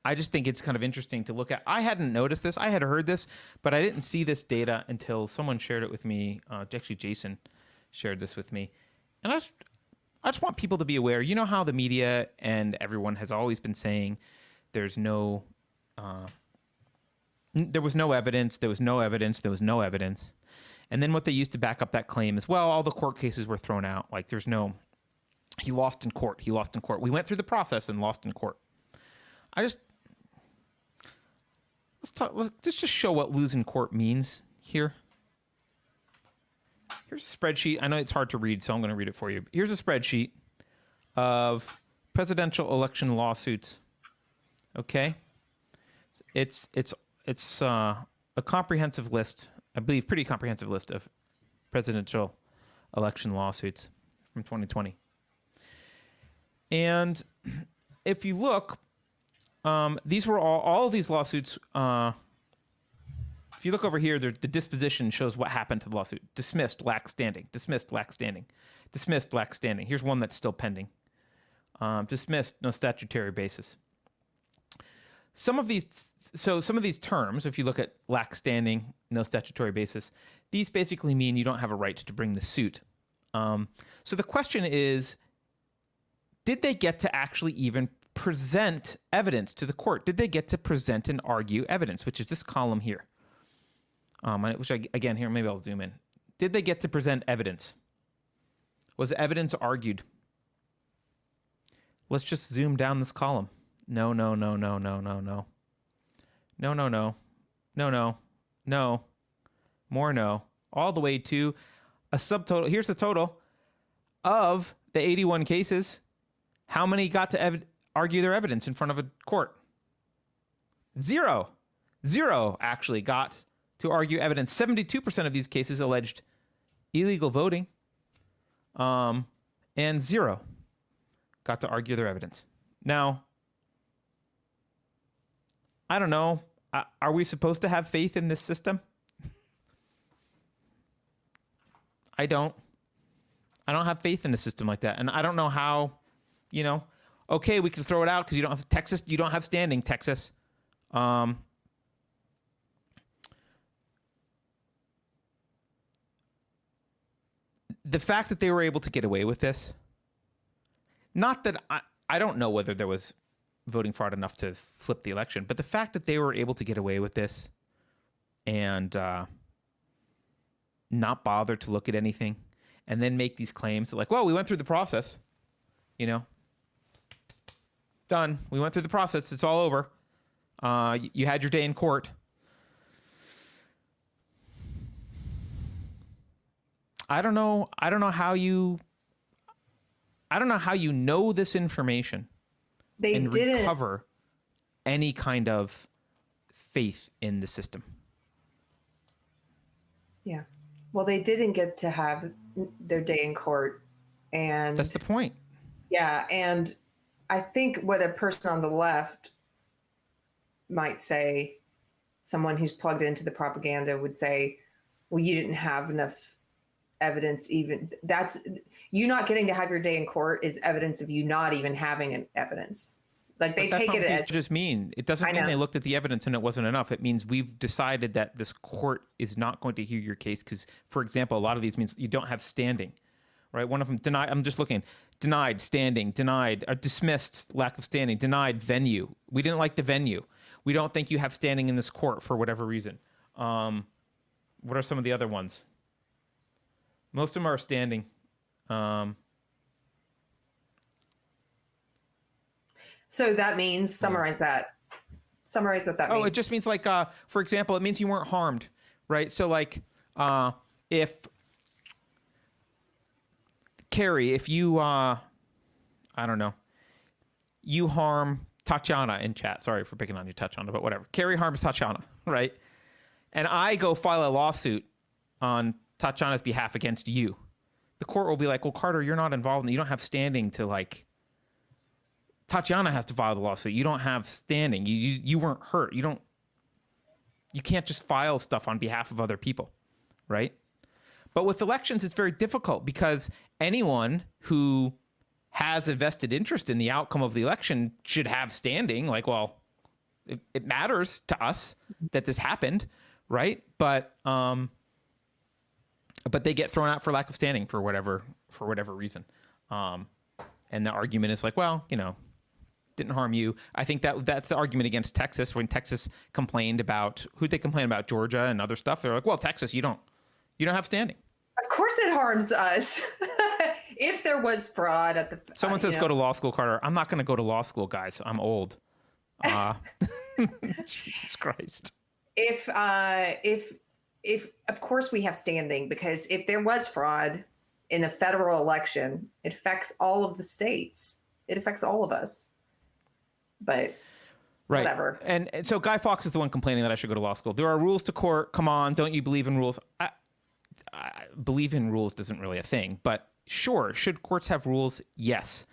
I just think it's kind of interesting to look at. I hadn't noticed this. I had heard this, but I didn't see this data until someone shared it with me. Actually, Jason shared this with me. And I just want people to be aware. You know how the media and everyone has always been saying there was no evidence, there was no evidence, there was no evidence. And then what they used to back up that claim is, well, all the court cases were thrown out. Like he lost in court. He lost in court. We went through the process and lost in court. Let's just show what lose in court means here. Here's a spreadsheet. I know it's hard to read, so I'm going to read it for you. Here's a spreadsheet of presidential election lawsuits. Okay, it's a comprehensive list, I believe, pretty comprehensive list of presidential election lawsuits from 2020. And if you look, these were all of these lawsuits. If you look over here, the disposition shows what happened to the lawsuit. Dismissed, lack standing. Dismissed, lack standing. Dismissed, lack standing. Here's one that's still pending. Dismissed, no statutory basis. Some of these terms, if you look at lack standing, no statutory basis, these basically mean you don't have a right to bring the suit. So the question is, did they get to actually even present evidence to the court? Did they get to present and argue evidence, which is this column here? Again, here, maybe I'll zoom in. Did they get to present evidence? Was evidence argued? Let's just zoom down this column. No, no, no, no, no, no, no. No, no, no. No, no. No. More no. All the way to a subtotal. Here's the total of the 81 cases. How many got to argue their evidence in front of a court? Zero. Zero actually got to argue evidence. 72% of these cases alleged illegal voting, and zero got to argue their evidence. Now, I don't know. Are we supposed to have faith in this system? I don't have faith in a system like that. And I don't know how, okay, we can throw it out because you don't have Texas. You don't have standing, Texas. The fact that they were able to get away with this, not that I don't know whether there was voting fraud enough to flip the election, but the fact that they were able to get away with this and not bother to look at anything and then make these claims like, well, we went through the process, done. We went through the process. It's all over. You had your day in court. I don't know how you know this information and recover any kind of faith in the system. Yeah. Well, they didn't get to have their day in court, and that's the point. Yeah, and I think what a person on the left might say, someone who's plugged into the propaganda would say, well, you didn't have enough evidence. Even that's you not getting to have your day in court is evidence of you not even having an evidence. Like they take it as just mean. It doesn't mean they looked at the evidence and it wasn't enough. It means we've decided that this court is not going to hear your case because, for example, a lot of these means you don't have standing, right? One of them denied. I'm just looking. Denied standing. Denied. Dismissed. Lack of standing. Denied venue. We didn't like the venue. We don't think you have standing in this court for whatever reason. What are some of the other ones? Most of them are standing. So that means, summarize that. Summarize what that means. Oh, it just means like, for example, it means you weren't harmed, right? So like, if Carrie, if you, I don't know, you harm Tatiana in chat. Sorry for picking on you, Tatiana, but whatever. Carrie harms Tatiana, right? And I go file a lawsuit on Tatiana's behalf against you. The court will be like, well, Carter, you're not involved and you don't have standing to like, Tatiana has to file the lawsuit. You don't have standing. You weren't hurt. You can't just file stuff on behalf of other people, right? But with elections, it's very difficult because anyone who has a vested interest in the outcome of the election should have standing. Like, well, it matters to us that this happened, right? But they get thrown out for lack of standing for whatever reason. And the argument is like, well, didn't harm you. I think that's the argument against Texas. When Texas complained about, who'd they complain about? Georgia and other stuff. They're like, well, Texas, you don't have standing. Of course it harms us. If there was fraud at the... Someone says, go to law school, Carter. I'm not going to go to law school, guys. I'm old. Jesus Christ. If of course we have standing, because if there was fraud in a federal election, it affects all of the states. It affects all of us. But right. Whatever. And so Guy Fawkes is the one complaining that I should go to law school. There are rules to court. Come on. Don't you believe in rules? I believe in rules isn't really a thing, but sure. Should courts have rules? Yes.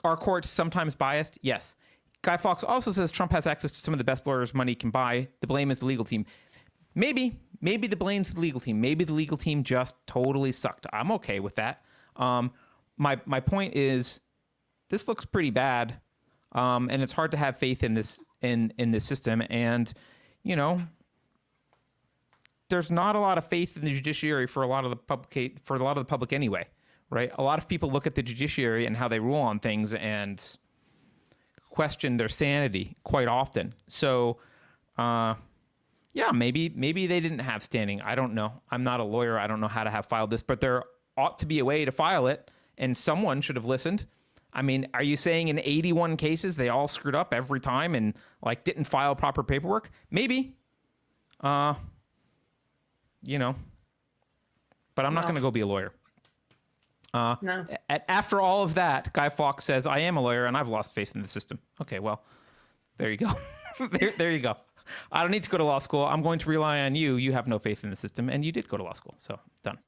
Are courts sometimes biased? Yes. Guy Fawkes also says Trump has access to some of the best lawyers money can buy. The blame is the legal team. Maybe the blame's the legal team. Maybe the legal team just totally sucked. I'm okay with that. My point is, this looks pretty bad, and it's hard to have faith in this system. And there's not a lot of faith in the judiciary for a lot of the public anyway, right? A lot of people look at the judiciary and how they rule on things and question their sanity quite often. So, yeah, maybe they didn't have standing. I don't know. I'm not a lawyer. I don't know how to have filed this, but there ought to be a way to file it, and someone should have listened. I mean, are you saying in 81 cases they all screwed up every time and didn't file proper paperwork? Maybe. But I'm not going to go be a lawyer. No. After all of that, Guy Fawkes says, I am a lawyer and I've lost faith in the system. Okay, well, there you go. there you go. I don't need to go to law school. I'm going to rely on you. You have no faith in the system, and you did go to law school. So, done.